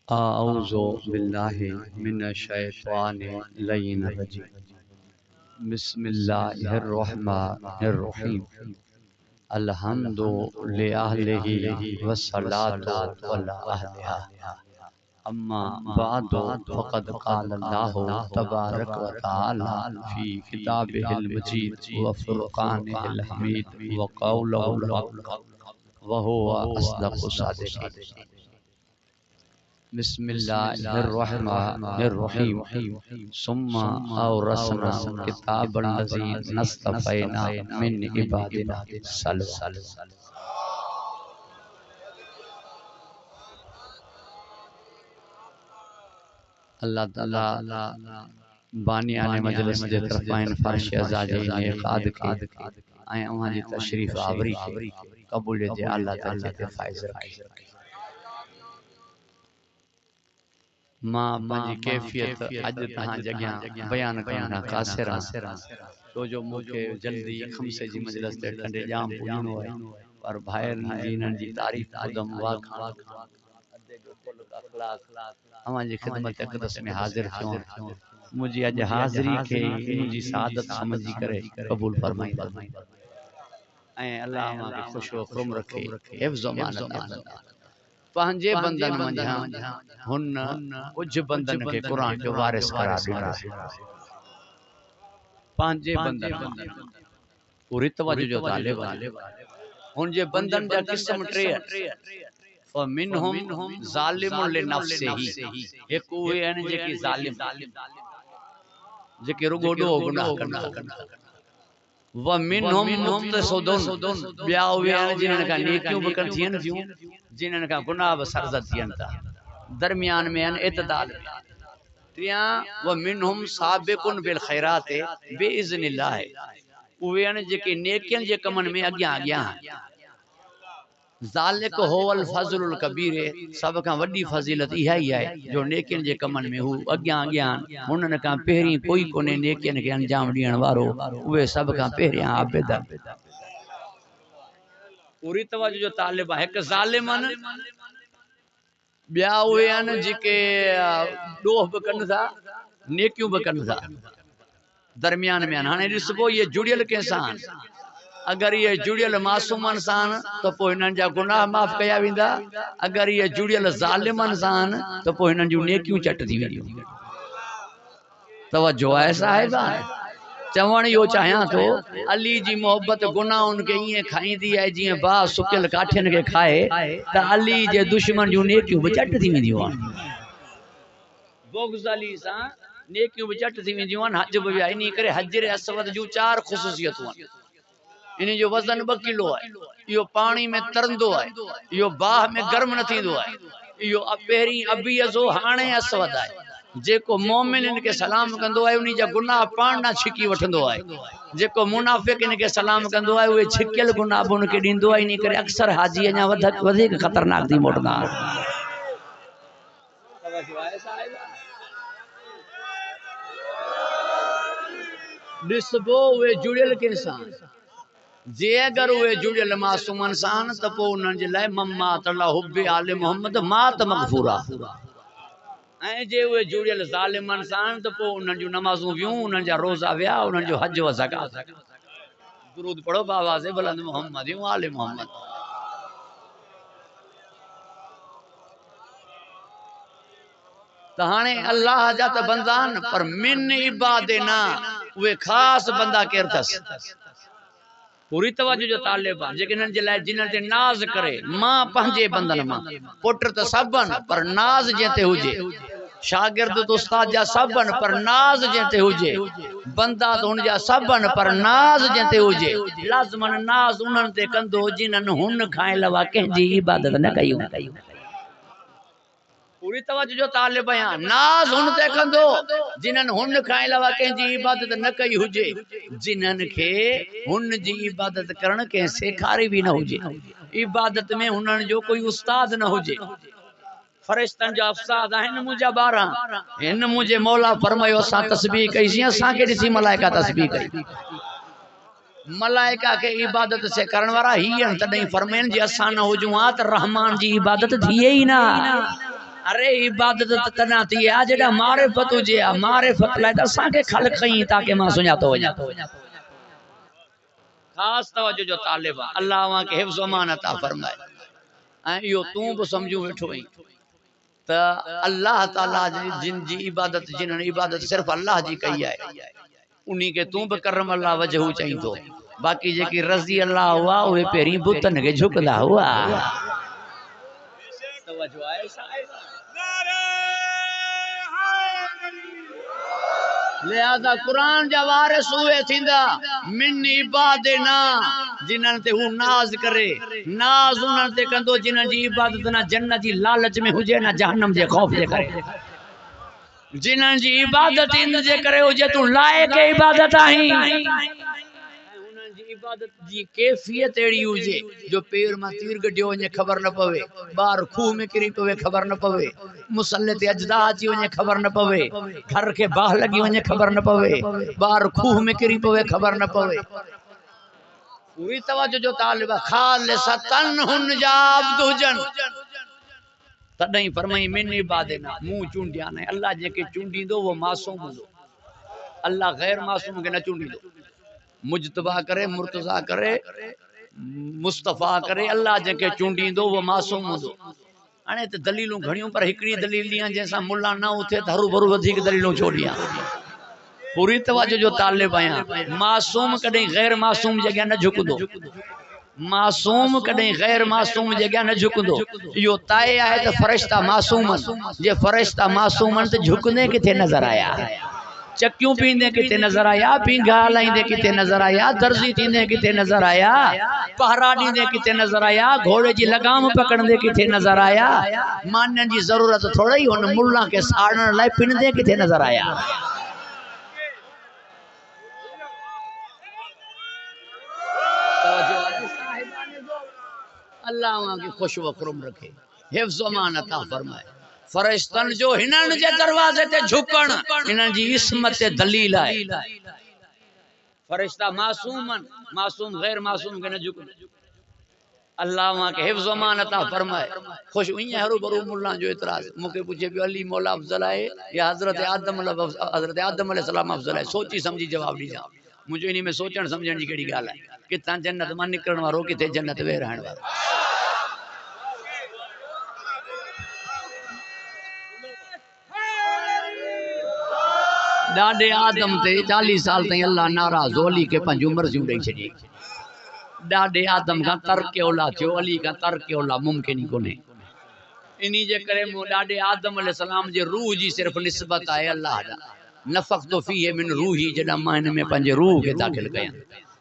اعوذ باللہ من الشیطان اللعین الرجیم بسم اللہ الرحمن الرحیم الحمد للہ والصلاة علی اہلہا اما بعد فقد قال اللہ تبارک و تعالی فی کتابہ المجید وفرقانہ الحمید وقولہ الحق وہو اصدق الصادقین بسم اللہ الرحمن الرحیم ثم اورثنا کتاب الذی نصطفینا من عبادنا صلوات اللہ تعالی بانیان مجلس دے طرفائن فرش ازاجی نے قاد کی آئیں وہاں جی تشریف آوری کے قبول دے اللہ تعالی کے فائز رکھے ماں پنجی کیفیت اج تہاں جگیاں بیان کرنا قاصر تو جو موقع جلدی خمسے جی مجلس تے کنڈے جام پوجنو ہے اور بھائر جینن جی تعریف قدم واقع ادے جو خلق اخلاق ہمیں جی خدمت اقدس میں حاضر کیوں مجھے اج حاضری کے مجھے سعادت سمجھی کرے قبول فرمائی اے اللہ ہمیں کے خوش و خرم رکھے حفظ و مانت پانجے بندن منجھا ہن کچھ بندن کے قرآن جو وارث کرا دینا پانجے بندن پوری توجہ جو طالب ہن جے بندن جا قسم ٹرے فمنہم ظالم لنفسہ ایک ہوئے ہیں جے کی ظالم جے کی رگو ڈو گناہ کرنا ومنہم مقتصدون بیا ہوئے ہیں جنہوں نے کہا نیکیوں بکن تھین تھیوں جنہوں نے کہا گناہ بسرزت تھین تھا درمیان میں ان اعتدال تریاں ومنہم سابقن بالخیرات بے اذن اللہ ہے ہوئے ہیں جے کی نیکیاں جے کمن میں اگیاں آگیاں ہیں ذالک ہو الفضل الکبیر سب کا وڈی فضیلت ہی ہے جو نیکین جے کمن میں ہو اگیاں گیان انہوں نے کہا پہری کوئی کونے نیکین کے انجام دین وارو وہ سب کا پہری عابد پوری توجہ جو طالب ہے کہ ظالمن بیا ہوئے ہیں جی کے ڈوہ بکن تھا نیکیوں بکن تھا درمیان میں ہانے رسبو یہ جڑیل کے انسان اگر یہ جڑیل معصوم انسان تو پو انہاں جا گناہ معاف کیا ویندا اگر یہ جڑیل ظالم انسان تو پو انہاں جو نیکیوں چٹ دی ویندی توجہ ہے صاحبہ چوان یو چاہیاں تو علی جی محبت گناہ ان کے یہ کھائیں دی ہے جی با سکل کاٹھن کے کھائے تا علی جے دشمن جو نیکیوں بچٹ دی ویندی وان بغض علی سا نیکیوں بچٹ دی ویندی وان حج بھی نہیں کرے حجر اسود جو 4 خصوصیت وان انہیں جو وزن 2 کلو ہے یہ پانی میں ترندو ہے یہ باہ میں گرم نہ تھیندو ہے یہ پہری ابیضو ہانے اسود ہے جے کو مومن ان کے سلام کندو ہے انہیں جا گناہ پان نہ چھکی وٹھندو ہے جے کو منافق ان کے سلام کندو ہے وہ چھکل گناہ بن کے ڈیندو ہے انہیں کرے اکثر حاجی ہیں وزیق خطرناک دی موٹنا ڈسبو ہوئے جڑیل کے انسان جے اگر ہوئے جڑیل معصوم انسان تو پو انہاں جے لائے ممات اللہ حب آل محمد مات مغفورا جے ہوئے جڑیل ظالم انسان تو پو انہاں جو نمازوں ویوں انہاں جا روزہ ویا انہاں جو حج و زکاة درود پڑھو باواز بلند محمد و آل محمد تہانے اللہ جاتا بندان پر من عبادنا وہ خاص بندہ کرتس پوری توجہ جو طالب ہے جنہاں جلائے جنہاں تے ناز کرے ماں پہنجے بندن ماں پٹر تو سبن پر ناز جیتے ہو جے شاگرد تو استاد جا سبن پر ناز جیتے ہو جے بندہ تو ان جا سبن پر ناز جیتے ہو جے لازمن ناز انہاں تے کندو جنہاں ہن کھائیں لوا کہیں جی عبادت نہ کئیوں پوری توجہ جو طالب ہیں ناز ہن تے کندو جنہن ہن کھائیں لوا کہیں جی عبادت نہ کئی ہوجے جنہن کے ہن جی عبادت کرن کے سکھاری بھی نہ ہوجے عبادت میں ہنن جو کوئی استاد نہ ہوجے فرشتن جو افساد ہیں مجھے 12 ان مجھے مولا فرمائیو سا تسبیح کئی سی سا کے دسی ملائکہ تسبیح کئی ملائکہ کے عبادت سے کرن وارا ہی ان تدیں فرمائن جی اساں نہ ہو جو رحمان جی عبادت تھیے ہی نہ ارے عبادت تنا تھی ہے جڑا معرفت ہوجے معرفت لائے اساں کے خلق کہیں تاکہ ماں سنجاتا ہو جا خاص توجہ جو طالب اللہ وہاں کے حفظ و امان عطا فرمائے یہ توں بھی سمجھو بیٹھو ہی تا اللہ تعالیٰ جن جی عبادت جنہوں نے عبادت صرف اللہ جی کہی ہے انہی کے توں بھی کرم اللہ وجہ ہو چاہیے تو باقی جے کی رضی اللہ ہوا وہ پیری بتن کے جھکلا ہوا توجہ آئے صاحب لہذا قرآن جا وارث ہوئے تھیندا من عبادنا جنہاں تے وہ ناز کرے ناز انہاں تے کندو جنہاں جی عبادت نہ جنت جی لالچ میں ہوجے نہ جہنم جے خوف جے کرے جنہاں جی عبادت ان جے کرے ہو جے تو لائق عبادت آہیں انہاں جی عبادت جی کیفیت ایڑی ہوجے جو پیر ماں تیر گڈیو انہیں خبر نہ پوے بار خوہ میں کری پوے خبر نہ پوے مسلط اجدہ چی انہیں خبر نہ پوے گھر کے باہ لگی انہیں خبر نہ پوے بار خوہ میں کری پوے خبر نہ پوے پوری توجہ جو طالبہ خالصتن ہن جاب دو جن تدہیں فرمائی من عبادنا منہ چونڈیاں نہیں اللہ جے کے چونڈی دو وہ معصوم دو اللہ غیر معصوم کے نہ چونڈی دو مجتبہ کرے مرتضی کرے مصطفیٰ کرے اللہ جے کے چونڈی دو وہ معصوم دو انے تے دلیلوں گھڑیوں پر ہکڑی دلیل دیاں جیسا ملا نہ ہوتے تھرو بھرو ودھیک دلیلوں چھوڑیاں پوری توجہ جو طالب آیاں معصوم کدیں غیر معصوم جگہ نہ جھک دو معصوم کدیں غیر معصوم جگہ نہ جھک دو یہ طے ہے تو فرشتہ معصومن یہ فرشتہ معصومن تو جھکنے کتے نظر آیا چکیوں پیندے کتے نظر آیا پینگا لائندے کتے نظر آیا درزی تیندے کتے نظر آیا پہرا دیندے کتے نظر آیا گھوڑے جی لگام پکڑندے کتے نظر آیا ماننے جی ضرورت تھوڑا ہی ان ملہ کے ساڑن لائے پندے کتے نظر آیا اللہ وہاں کی خوش و کرم رکھے حفظ و امان عطا فرمائے فرشتن جو ہنن جے دروازے تے جھکن ہنن جی عصمت دلیل آئے فرشتہ معصومن معصوم غیر معصوم کے نہ جھکن اللہ وہاں کے حفظ و امان عطا فرمائے خوش ہوئی ہیں ہرو برو ملان جو اعتراض مکہ پوچھے بھی علی مولا افضل آئے یا حضرت آدم علیہ السلام افضل آئے سوچی سمجھی جواب دی جاؤ مجھے انہی میں سوچن سمجھن جی کیڑی گال ہے کتنا جنت مان نکلن وارو کتے جنت وے رہن وارو ڈاڈے آدم تے 40 سال تائیں اللہ ناراض ہو علی کے پنج عمر زیوں ڈئی چھڑی ڈاڈے آدم کا ترک اولاد تھیو علی کا ترک اولاد ممکن ہی کونے انہی جے کرے مو ڈاڈے آدم علیہ السلام جے روح جی صرف نسبت آئے اللہ دا نفخت فیہ من روحی جڑا معنی میں پنج روح کے داخل گیا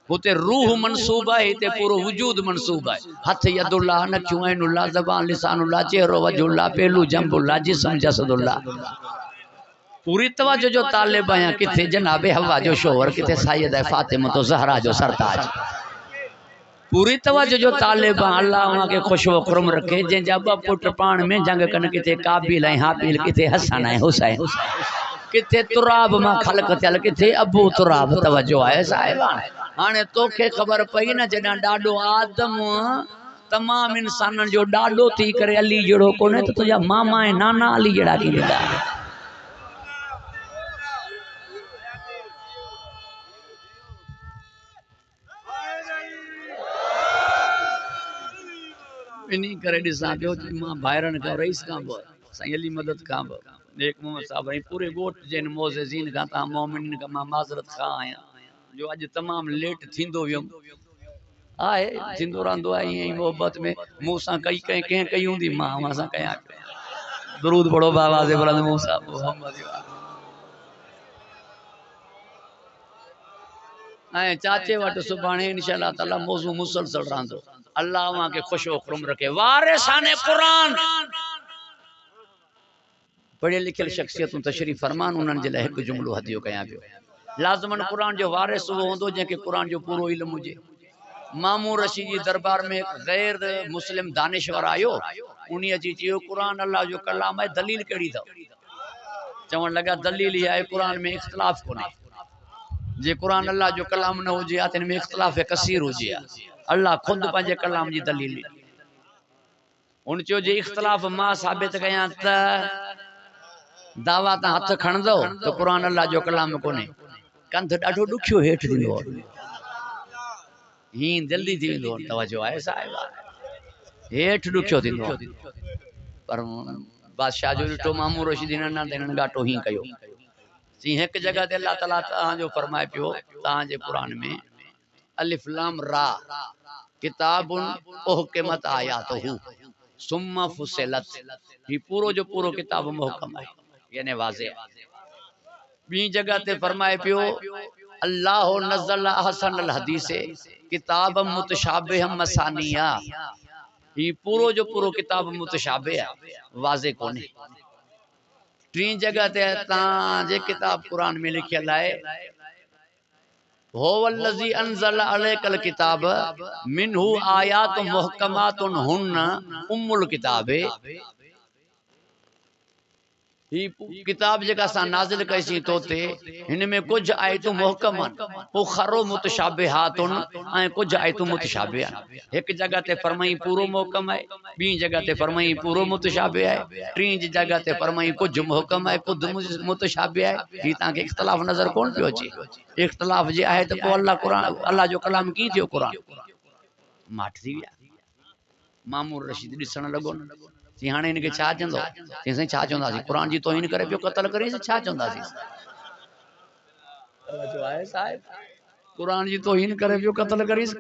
ہوتے روح منصوب ہے تے پورو وجود منصوب ہے ہتھ ید اللہ نکھیوں عین اللہ زبان لسان اللہ چہرو وجہ اللہ پہلو جنب اللہ جسم جسد اللہ پوری توجہ جو طالب آیاں کتے جناب حوا جو شوہر کتے سیدہ فاطمہ تو زہرا جو سرتاج پوری توجہ جو طالب اللہ وہاں کے خوش و کرم رکھے جن جب پٹ پان میں جنگ کن کتے قابل ہیں حابیل کتے حسن ہیں حسین کتے تراب ماں خلق تل کتے ابو تراب توجہ آئے صاحبان آنے تو کے خبر پئی نہ جنا ڈاڈو آدم تمام انسانن جو ڈاڈو تھی کرے علی جڑو کونے تو تجا ماما ہے نانا علی جڑا کی لیتا انہی کرے ڈیساں پیو ماں بھائرن کا رئیس کام بو سائیں علی مدد کام بو ایک محمد صاحب رہی پورے گوٹ جن موززین کا تا مومنین کا ماں معذرت خواہ آیا جو اج تمام لیٹ تھیندو ویم آئے تھیندو راندو آئی ہیں محبت میں موسیٰ کئی کئی ہوں دی ماں وہاں کہیں آکے درود پڑھو بابا سے بلند موسیٰ محمد آئے چاچے واٹ سبحانے انشاءاللہ تعالی موضوع مسلسل راندو اللہ وہاں کے خوش و کرم رکھے وارثان قرآن پڑھے لکھل شخصیتوں تشریف فرمان انہوں نے ایک جملو ہدیو کیا پیو لازمن قرآن جو وارث وہ ہوندو جن کے قرآن جو پورو علم مجھے مامور رشید جی دربار میں غیر مسلم دانشور آئیو انہی اچھی چیو قرآن اللہ جو کلام ہے دلیل کڑی تھا چون لگا دلیل ہی آئے قرآن میں اختلاف کو نہیں جے قرآن اللہ جو کلام نہ ہو جیا تو ان میں اختلاف کثیر ہو جیا اللہ خود پانچے کلام جی دلیل ان چو جے اختلاف ما ثابت کیاں تا دعوا تا ہتھ کھن دو تو قرآن اللہ جو کلام کونے کندھ ڈاڈو ڈکھیو ہیٹھ دیندو ہین جلدی تھی ویندو توجہ ہے صاحب ہیٹھ ڈکھیو دیندو پر بادشاہ جو ڈٹو مامون رشید نہ دین گاٹو ہی کيو سی ایک جگہ تے اللہ تعالی تاں جو فرمائے پیو تاں جے قرآن میں الف لام را کتاب احکمت آیاتہ ثم فصلت یہ پورو جو پورو کتاب محکم ہے یعنی واضح بی جگہ تے فرمائے پیو اللہ نزل احسن الحدیث کتاب متشابہ مثانیہ یہ پورو جو پورو کتاب متشابہ ہے واضح کونے تین جگہ تے تاں جے کتاب قرآن میں لکھیا لائے هو الذي انزل عليك الكتاب منه آیات محکمات هن الکتاب ہی کتاب جگہ سا نازل کیسی توتے ان میں کچھ آیتوں محکم اخر متشابہات ہیں کچھ آیتوں متشابہ ایک جگہ تے فرمائی پورو محکم ہے بی جگہ تے فرمائی پورو متشابہ ہے تین جگہ تے فرمائی کچھ محکم ہے کچھ متشابہ ہے یہ تاں کے اختلاف نظر کون پیو چی اختلاف جے آئے تو کو اللہ قرآن اللہ جو کلام کی تھیو قرآن ماٹ تھی ویا مامون رشید ڈسن لگو سی ہانے ان کے چھا چندو سی چھا چوندا سی قرآن جی توہین کرے پیو قتل کرے سی چھا چوندا سی توجہ ہے صاحب قرآن جی توہین کرے پیو قتل کرے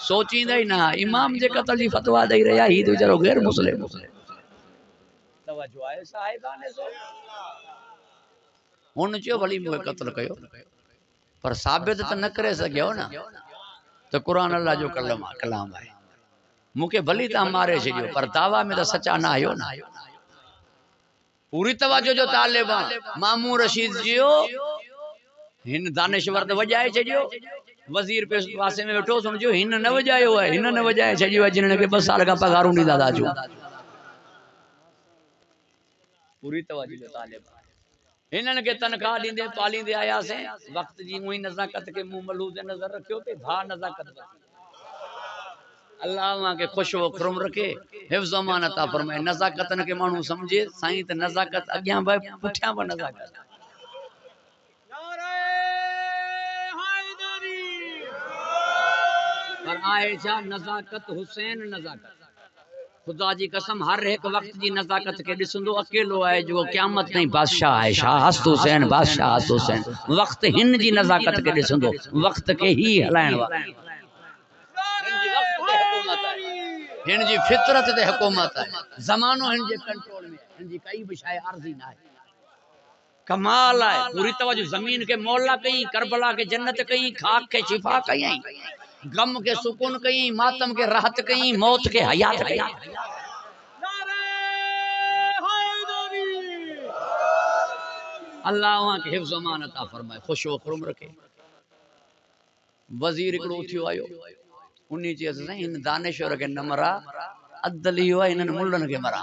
سوچیندا ہی نہ امام جے قتل جی فتوا دئی رہیا ہی تو چلو غیر مسلم توجہ ہے صاحبان سو ہن چو بھلی مو قتل کيو پر ثابت تو نہ کرے سگیو نا تو قرآن اللہ جو کلام ہے مکے بھلی تا مارے چھڑیو پر دعویٰ میں تو سچا نہ آیو نا پوری توجہ جو طالبان مامون رشید جیو ہن دانشور تو وجائے چھڑیو وزیر پہ پاسے میں بیٹھو سمجھو ہن نہ وجایو ہے ہن نہ وجائے چھڑیو جنہاں کے 2 سال کا پگار نہیں دادا جو پوری توجہ جو طالبان انہاں کے تنخواہ دیندے پالیندے آیا سے وقت جی ہوئی نزاکت کے منہ ملوز نظر رکھیو تے بھا نزاکت اللہ وہاں کے خوش و کرم رکھے حفظ امان عطا فرمائے نزاکت نہ کے مانو سمجھے سائیں تے نزاکت اگیاں بے پٹھیاں با نزاکت نعرہ حیدری پر آئے جا نزاکت حسین نزاکت خدا جی قسم ہر ایک وقت جی نزاکت کے ڈسندو اکیلو آئے جو قیامت نہیں بادشاہ ہے شاہ ہست حسین بادشاہ ہست حسین وقت ہن جی نزاکت کے ڈسندو وقت کے ہی ہلائن وا ہن جی فطرت دے حکومت ہے زمانو ہن جی کنٹرول میں ہن جی کئی بشائے عرضی نہ ہے کمال ہے پوری توجہ زمین کے مولا کہیں کربلا کے جنت کہیں خاک کے شفا کہیں غم کے سکون کہیں ماتم کے راحت کہیں موت کے حیات کہیں اللہ وہاں کے حفظ امان عطا فرمائے خوش و کرم رکھے وزیر اکڑو تھیو آئیو انہی چیز سے ان دانشور کے نمرا عدلی ہوا انہن ملن کے مرا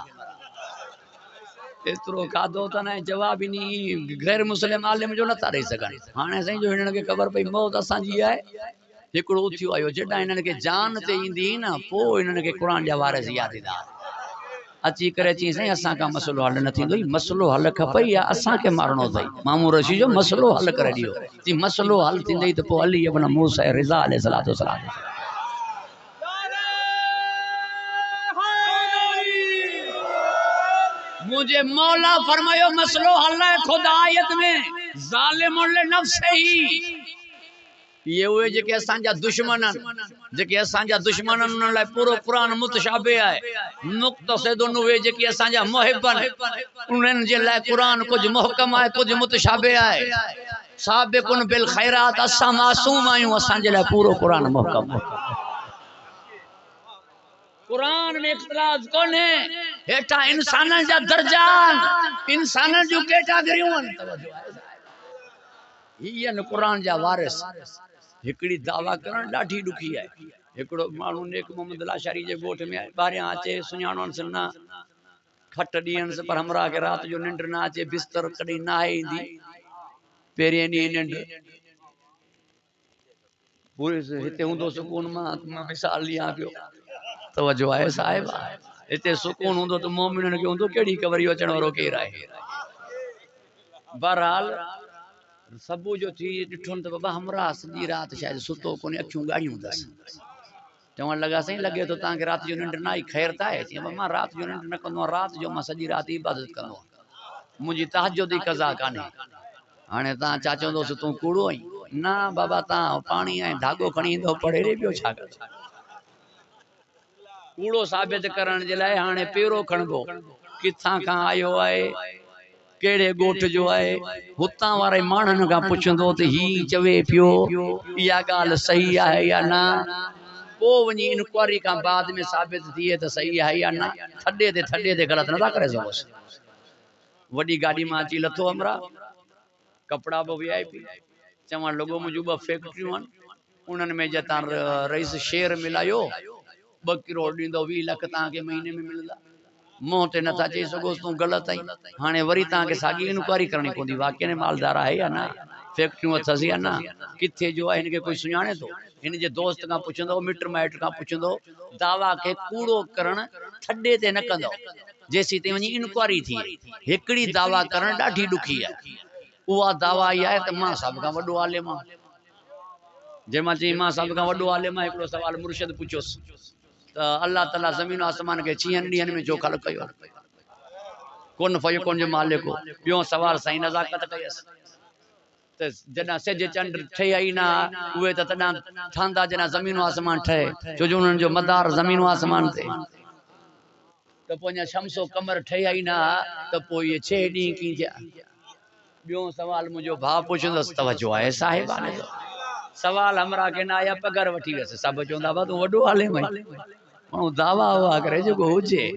اترو کا دوتا نہ جواب ہی نہیں غیر مسلم عالم جو نہ تارے سکن ہانے سائیں جو انہن کے خبر پئی موت اساں جی ہے ہکڑو تھیو آیو جڈا انہن کے جان تے ایندی نا پو انہن کے قرآن جا وارث یاد دار اچھی کرے چیز سائیں اساں کا مسئلہ حل نہ تھیندو مسئلہ حل کھپئی یا اساں کے مارنو تھئی مامون رشید جو مسئلہ حل کرے ڈیو تی مسئلہ حل تھیندئی تو پو علی ابن موسی رضا علیہ الصلوۃ والسلام مجھے مولا فرمایا مسئلہ حل ہے خدا آیت میں ظالم لنفس ہی یہ ہوئے جے کہ اسانجا دشمنن جے کہ اسانجا دشمنن انہاں لائے پورو قرآن متشابہ ہے مقتصد ہوئے جے کہ اسانجا محبن انہاں جے لائے قرآن کچھ محکم ہے کچھ متشابہ ہے سابقن بالخیرات اساں معصوم آئیوں اسانجے لائے پورو قرآن محکم ہے قرآن میں اختلاف کون ہے ہیٹا انسانن جا درجان انسانن جو کیٹاگریون یہ قرآن جا وارث ہکڑی دعویٰ کرن ڈاٹھی ڈکھی ہے ہکڑو مانو نیک محمد لاشاری جے گوٹھ میں باریاں آچے سنیانون سے نہ کھٹ ڈین سے پر ہمراہ کے رات جو ننڈر نہ آچے بستر کڑی نہ آئی دی پیرے نہیں ننڈر پوری سے ہتے ہوں دو سکون ماں مثال لیا پیو توجہ ہے صاحب اتنے سکون ہوں تو مومنن کے ہوں تو کیڑی قبر اچن وارو کیر ہے بہرحال سبو جو تھی ڈٹھن تو بابا ہمراہ سجی رات شاید ستو کونے اکھیوں گاڑیوں دس چون لگا سہیں لگے تو تاں کہ رات جو ننڈ نائی خیر تا ہے چیئے ماں رات جو ننڈ نہ کندو رات جو ماں سجی رات عبادت کندو مجھے تہجد دی قضا کانے آنے تاں چاچوں دو سے توں کوڑو ہی نا بابا تاں پانی آئیں دھاگو کھنی دو پڑے رے بیو چھا کر کوڑو ثابت کرن جلائے ہانے پیرو کھنگو کتھاں کھاں آئیو آئے کیڑے گوٹھ جو آئے ہتاں وارے مانن کا پچھندو تے ہی چوے پیو یا گال صحیح ہے یا نا وہ ونی انکواری کا بعد میں ثابت دیئے تو صحیح ہے یا نا تھڑے دے غلط نہ کرے سو وڈی گاڑی ماں چی لتھو ہمرا کپڑا بو وی آئی پی چوان لوگوں مجھوبہ فیکٹریوں انہوں میں جتاں رئیس شیر ملایو 2 کروڑ ڈیندو 20 لکھ تاں کے مہینے میں ملدا موتے نہ تھا چاہیے سگوس تو غلط ہے ہانے وری تاں کے ساگی انکوائری کرنی پوندی واقعی نے مالدار ہے یا نا فیکٹریوں تھسی یا نا کتھے جو ہے ان کے کوئی سنانے تو ان جے دوست کا پوچھندو میٹر مائٹ کا پوچھندو دعویٰ کے کوڑو کرن تھڈے تے نہ کندو جیسی تے ونی انکوائری تھی ہکڑی دعویٰ کرن ڈاڈھی ڈکھی ہے وہ دعویٰ یہ ہے تے ماں صاحب کا وڈو عالم جے ماں چی ماں صاحب کا وڈو عالم ہے ایکڑو سوال مرشد پوچھوس اللہ تعالیٰ زمین و آسمان کے چین ڈین میں جو خلق کیو کون فیکون جو مالک ہو بیوں سوال صحیح نزاکت کیس جنا سج چنڈ ٹھے آئی نا ہوئے تا تنا تھاندا جنا زمین و آسمان ٹھے جو انہوں جو مدار زمین و آسمان تے تو پوñا شمس و قمر ٹھے آئی نا تو پو یہ 6 ڈین کی جا بیوں سوال مجھو بھا پوچھندس توجہ ہے صاحبانے سوال ہمرا کے نا یا پگر وٹھی ویسے سب چوندا با تو وڈو عالم ہے مانو دعویٰ ہوا کرے جو کو ہوجے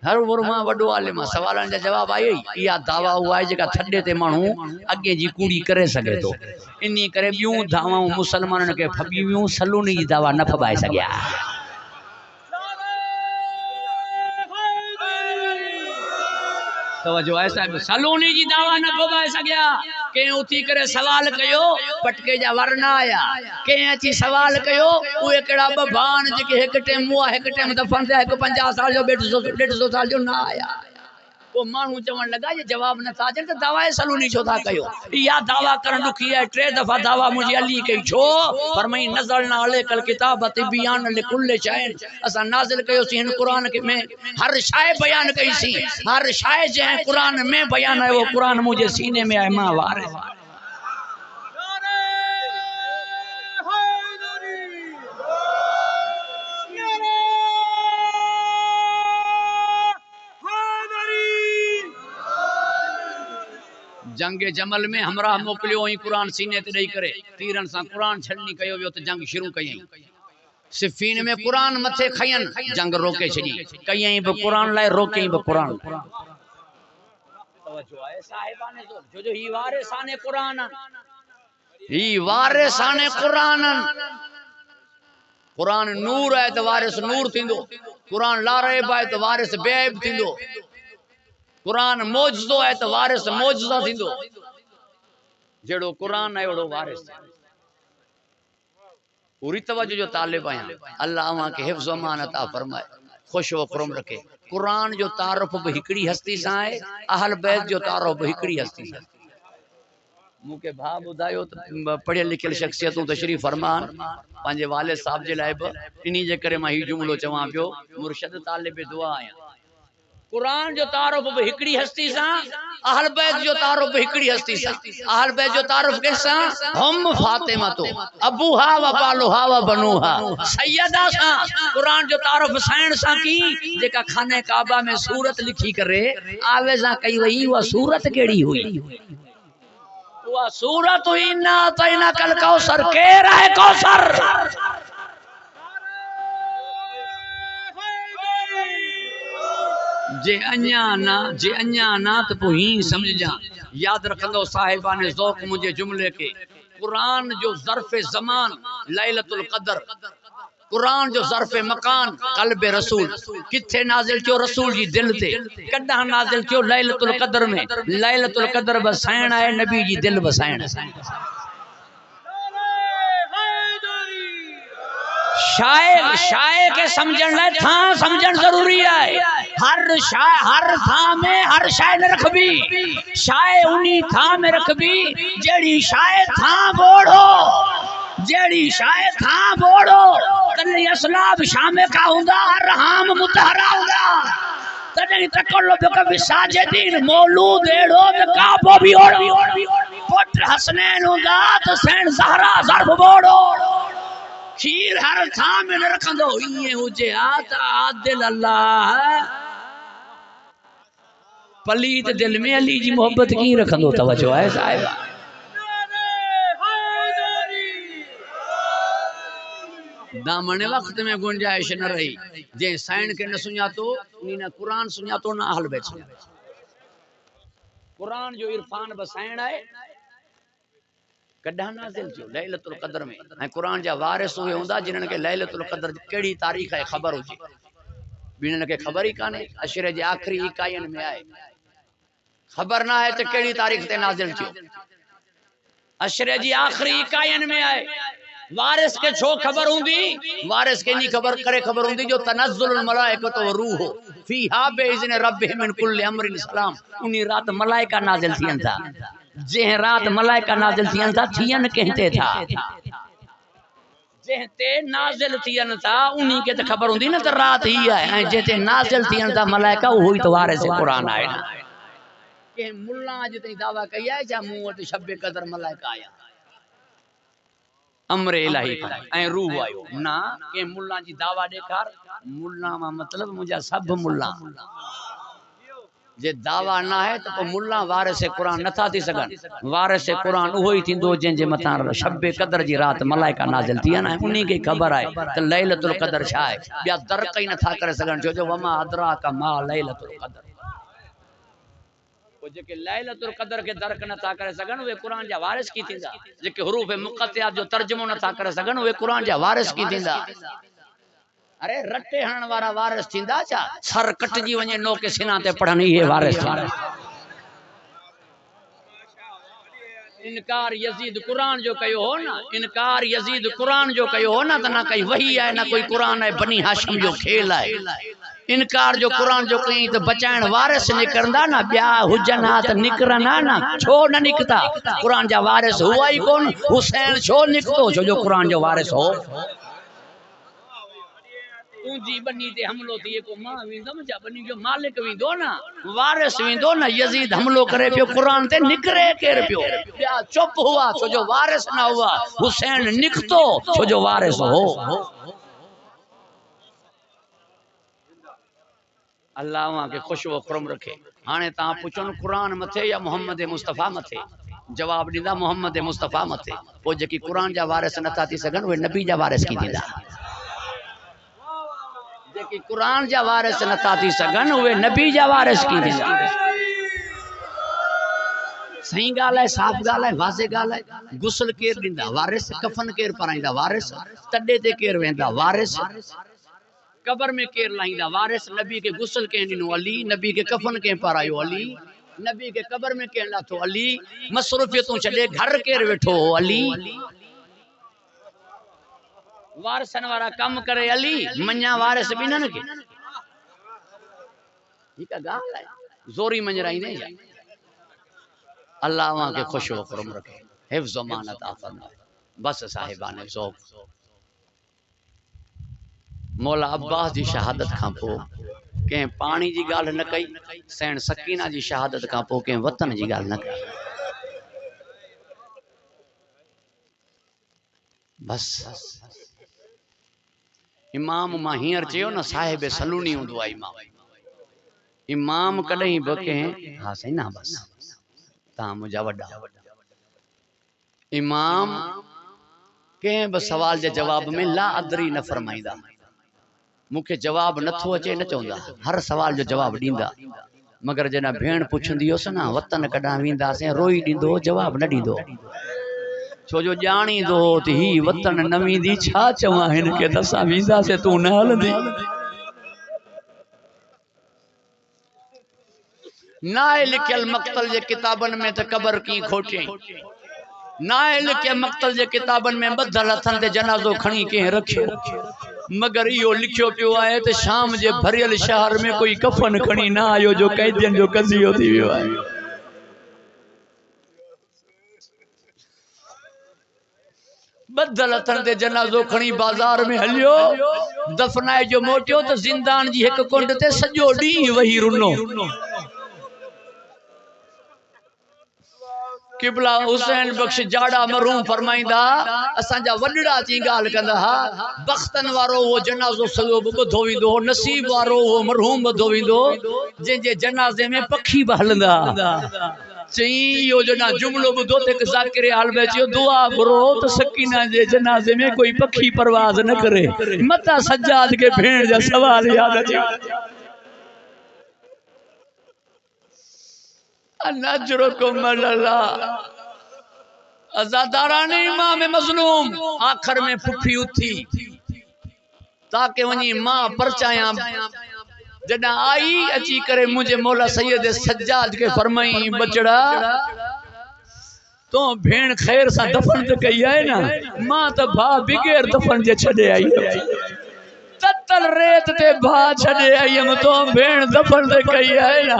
ہر ورما وڈو عالم سوالن جا جواب آئی یا دعویٰ ہوا ہے جگہ تھڈے تے مانو اگے جی کوڑی کرے سگے تو انی کرے بیوں دعواں مسلمانن کے پھبیوں سلونی جی دعویٰ نہ پھبائے سگیا توجہ ہے صاحب سلونی جی دعویٰ نہ پھبائے سگیا کہ اُتھی کرے سوال کیو پٹکے جا ورنا آیا کہ اچھی سوال کیو وہ ایکڑا ببان جے کہ ایک ٹیم ہوا ایک ٹیم دفن دے ایک 50 سال جو 150 سال جو نہ آیا وہ مانو چون لگا یہ جواب نہ تھا جن تو دعوی سلونی چھو تھا کیو یا دعویٰ کرن دکھی ہے 3 دفعہ دعویٰ مجھے علی کئی چھو فرمائی نزلنا علیک الکتاب بیان لکل شائن اسا نازل کیو سی ان قرآن میں ہر شائع بیان کئی سی ہر شائع جہاں قرآن میں بیان ہے وہ قرآن مجھے سینے میں آئے ماں وارے جنگ جمل میں ہمراہ موکلیو ہی قرآن سینے تے نہیں کرے تیرن سا قرآن چھڑنی کہو بیو تو جنگ شروع کہیں صفین میں قرآن متھے کھین جنگ روکے چھڑی کہیں بھی قرآن لائے روکیں بھی قرآن توجہ ہے صاحبانے جو ہی وارثان قرآن ہی وارثان قرآن قرآن نور ہے تو وارث نور تھیندو قرآن لا رہے بائے تو وارث بے عیب تھیندو قرآن موجزو ہے تو وارث موجزہ تھیندو جڑو قرآن ہے وڑو وارث پوری توجہ جو طالب آیا اللہ وہاں کے حفظ و امان عطا فرمائے خوش و خرم رکھے قرآن جو تعارف بھی ہکڑی ہستی سا ہے اہل بیت جو تعارف بھی ہکڑی ہستی سا مو کے بھا بدایو پڑھے لکھل شخصیتوں تشریف فرمان پانجے والد صاحب جے لائے انہی جے کرے ماں ہی جملو چواں پیو مرشد طالب دعا آیا قرآن جو تعارف بھی ہکڑی ہستی سا اہل بیت جو تعارف بھی ہکڑی ہستی سا اہل بیت جو تعارف کیسا ہم فاطمہ تو ابوہا و بالوہا و بنوہا سیدہ سا قرآن جو تعارف سائن سا کی جے کا کھانے کعبہ میں سورت لکھی کرے آویزاں کئی وئی وہ سورت کیڑی ہوئی وہ سورت ہوئی نا تینا کل کوثر کے رہے کوثر جے انیا نا تو پو ہی سمجھ جا یاد رکھندو صاحبان ذوق مجھے جملے کے قرآن جو ظرف زمان لیلۃ القدر قرآن جو ظرف مکان قلب رسول کتھے نازل کیوں رسول جی دل تے کڈہ نازل کیوں لیلۃ القدر میں لیلۃ القدر بسائن ہے نبی جی دل بسائن شائع کے سمجھن لے تھا سمجھن ضروری ہے. ہر تھا میں ہر شائع نہ رکھ بھی. شائع انہی تھا میں رکھ بھی جیڑی شائع تھا بوڑھو. جیڑی شائع تھا بوڑھو تنی اسلاب شام کا ہوندا رحام متحرہ ہوندا. تنی تکلو بکا ساجدین مولود ایڑو کعبہ بھی اوڑو. پتر حسنین ہوندا تو سین زہرا ظرف بوڑھو. کھیر ہر تھا میں نہ رکھن دو یہ ہو جے آتا عادل اللہ. پلیت دل میں علی جی محبت کی رکھن دو. توجہ ہے صاحبہ. دامن وقت میں گنجائش نہ رہی. جے سائن کے نہ سنیا تو نہ قرآن سنیا تو نہ اہل بیت سنیا. قرآن جو عرفان بسائن ہے کڈھا نازل جو لیلۃ القدر میں. قرآن جا وارث ہوئے ہوندا جنہاں کے لیلۃ القدر کیڑی تاریخ ہے خبر ہوجی. بینن کے خبر ہی کانے. اشرے جے آخری اکائین میں آئے خبر نہ ہے تے کیڑی تاریخ تے نازل جو. اشرے جی آخری اکائین میں آئے. وارث کے چھو خبر ہوندی. وارث کے نہیں خبر کرے خبر ہوندی جو تنزل الملائکۃ والروح فیھا باذن ربہم من کل امر سلام. انہی رات ملائکہ نازل تھین تھا. جہ رات ملائکہ نازل تھین تھا تھین کہتے تھا. جہ تے نازل تھین تھا انہی کے تے خبر ہوندی نا تے رات ہی ہے. جہ تے نازل تھین تھا ملائکہ وہی تو وارث قرآن آئے نا. کہ ملا جتنی دعویٰ کیا ہے جا منہ تے شب قدر ملائکہ آیا امر الہی کا روح آئیو نا. کہ ملا جی دعویٰ دے کر ملا مطلب مجھا سب ملا جے دعویٰ نہ ہے تو ملا وارث قرآن نہ تھا تھی سگن. وارث قرآن وہی تھی دو جن جے متان شب قدر جی رات ملائکہ نازل تھی نا. انہی کی خبر آئے تو لیلۃ القدر شاہ بیا درک ہی نہ تھا کرے سگن. جو وما ادراک ما لیلۃ القدر. وہ جے کہ لیلۃ القدر کے درک نہ تھا کرے سگن وہ قرآن جا وارث کی تھیندا. جے کہ حروف مقطعات جو ترجمہ نہ تھا کرے سگن وہ قرآن جا وارث کی تھیندا. ارے رٹے ہن وارا وارث تھیندا چا سر کٹ جی ونجے نو کے سنا تے پڑھن یہ وارث تھیندا. انکار یزید قرآن جو کہو ہو نا. انکار یزید قرآن جو کہو ہو نا تو نہ کہیں وحی ہے نہ کوئی قرآن ہے. بنی ہاشم جو کھیل ہے. انکار جو قرآن جو کہیں تو بچائن وارث نکرندا نا. بیا حجنات نکرنا نا چھو نہ نکتا. قرآن جا وارث ہوا ہی کون. حسین چھو نکتو جو قرآن جو وارث ہو. اونجی بنی تے حملو تھی کو ماں ویندم جا بنی جو مالک ویندو نا وارث ویندو نا. یزید حملو کرے پیو قرآن تے نکرے کیر پیو. بیا چپ ہوا چھو جو وارث نہ ہوا. حسین نکتو چھو جو وارث ہو. اللہ وہاں کے خوش و خرم رکھے. ہانے تاں پوچھن قرآن متھے یا محمد مصطفیٰ متھے. جواب دیندا محمد مصطفیٰ متھے. وہ جکی قرآن جا وارث نہ تھا تھی سگن وہ نبی جا وارث کی دیندا. کہ قرآن جا وارث نہ تھا تھی سگن وہ نبی جا وارث کی دیندا. صحیح گال ہے صاف گال ہے واضح گال ہے. غسل کیر دیندا وارث. کفن کیر پرائیندا وارث. تڈے تے کیر ویندا وارث. قبر میں کیر لائیندا وارث. نبی کے غسل کے دینو علی. نبی کے کفن کے پرایو علی. نبی کے قبر میں کیر لاتو علی. مصروفیتوں چلے گھر کیر ویٹھو علی. وارثن وارا کم کرے علی. منیا وارث بھی نہ کے یہ کا گال ہے. زوری منجرائی نہیں جائے. اللہ وہاں کے خوش و خرم رکھے. حفظ و مانت فرمائے. بس صاحبان ذوق مولا عباس جی شہادت کھاں پو کہ پانی جی گال نہ کئی. سین سکینہ جی شہادت کھاں پو کہ وطن جی گال نہ کئی. بس امام ماہیر چیو نا صاحب سلونی ہوں دعا امام. امام کدہیں بکیں ہاں صحیح نا بس تاں مجھا وڈا. امام کہیں بس سوال جے جواب میں لا ادری نہ فرمائیدہ. مکھے جواب نہ تھو اچے نہ چوندا. ہر سوال جو جواب دیندا. مگر جنا بھین پوچھندی ہوس نا وطن کڈاں ویندا سے روئی ڈیندو جواب نہ ڈیندو. چھو جو جانی دو تی ہی وطن نوی دی چھا چواں ہن کے دسا ویندا سے تو نہ ہلدی. نہ لکھل مقتل جے کتابن میں تے قبر کی کھوٹیں. نائل کے مقتل جے کتابن میں بدل ہتھن تے جنازو کھنی کے رکھے مگر یہ لکھو پیو آئے تے شام جے بھریل شہر میں کوئی کفن کھنی نہ آئیو جو قیدین جو قضی ہوتی بھی آئے بدل ہتھن تے جنازو کھنی بازار میں ہلیو دفنائے جو موٹیو تو زندان جی ایک کنڈ تے سجو ڈی وہی رنو قبلہ حسین بخش جاڑا مرحوم فرمائندہ اساں جا وڈڑا چی گال کندا بختن وارو وہ جنازو سلو بدھو ویندو نصیب وارو وہ مرحوم بدھو ویندو جن جے جنازے میں پکھی بہلندا چئی یو جنا جملو بدھو تے ذاکر حال بیچو دعا کرو تو سکینہ جے جنازے میں کوئی پکھی پرواز نہ کرے متا سجاد کے بھیڑ جا سوال یاد اچھا نجرکم اللہ ازاداران امام مظلوم آخر میں پھپھی اتھی تاکہ ونی ماں پرچایاں جنا آئی اچھی کرے مجھے مولا سید سجاد کے فرمائی بچڑا تو بھین خیر سا دفن تو کئی آئے نا ماں تو بھا بغیر دفن جے چھڑے آئی تتل ریت تے بھا چھڑے آئی ہم تو بھین دفن تے کئی آئے نا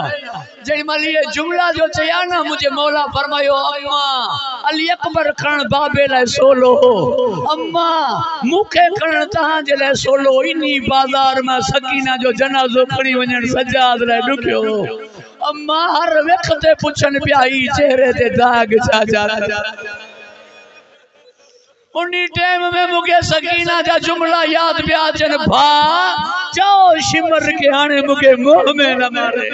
جی مالی یہ جملہ جو چیانا مجھے مولا فرمائیو اماں علی اکبر کھن بابے لائے سولو اماں مکھے کھن تہاں جے لائے سولو انی بازار میں سکینہ جو جنازو کھڑی ونجن سجاد لائے ڈکھو اماں ہر وقت پچھن پیائی چہرے تے داغ چا جاتا انہی ٹیم میں مجھے سکینہ جا جملہ یاد بیا چن بھا جاؤ شمر کے آنے مجھے موہ میں نہ مارے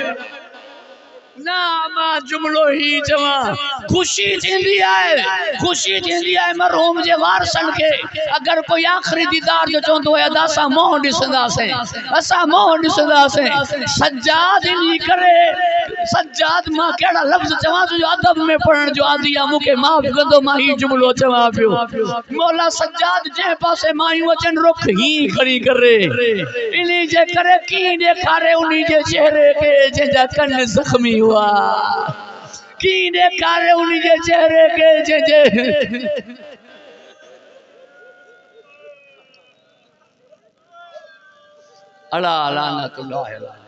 نا ماں جملو ہی جوان خوشی تھی آئے مرحوم جے وارسن کے اگر کوئی آخری دیدار جو چوندو ہے اداسا موہ ڈسندا سے اسا موہ ڈسندا سے سجاد نہیں کرے سجاد ماں کیڑا لفظ چوان جو ادب میں پڑھن جو آدیا مکے معاف کندو ماں ہی جملو چوان پیو مولا سجاد جے پاسے ماں وچن رخ ہی کھڑی کرے انہی جے کرے کی دیکھارے انہی جے چہرے کے جے جا کن زخمی ہوا کی دیکھارے انہی جے چہرے کے جے جے اللہ لعنت اللہ علیہ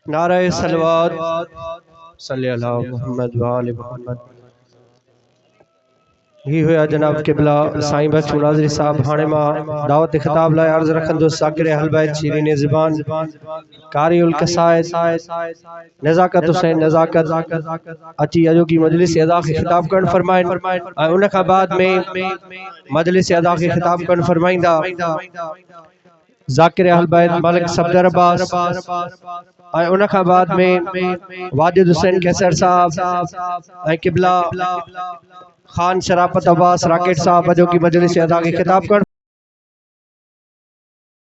نعرہ صلوات صلی اللہ محمد وآل محمد ہی ہویا جناب قبلہ سائیں بچو ناظری صاحب ہانے ماں دعوت خطاب لائے عرض رکھن دو ساکر اہل بیت شیرین زبان قاری القصائد نزاکت حسین نزاکت اچھی اجو کی مجلس ادا کی خطاب کرن فرمائیں انکہ بعد میں مجلس ادا کی خطاب کرن فرمائیں دا ذاکر اہل بیت ملک صفدر عباس انکہ بعد میں واجد حسین کیسر صاحب قبلہ خان شرافت عباس راکٹ صاحب جو کی مجلس ادا کی خطاب کر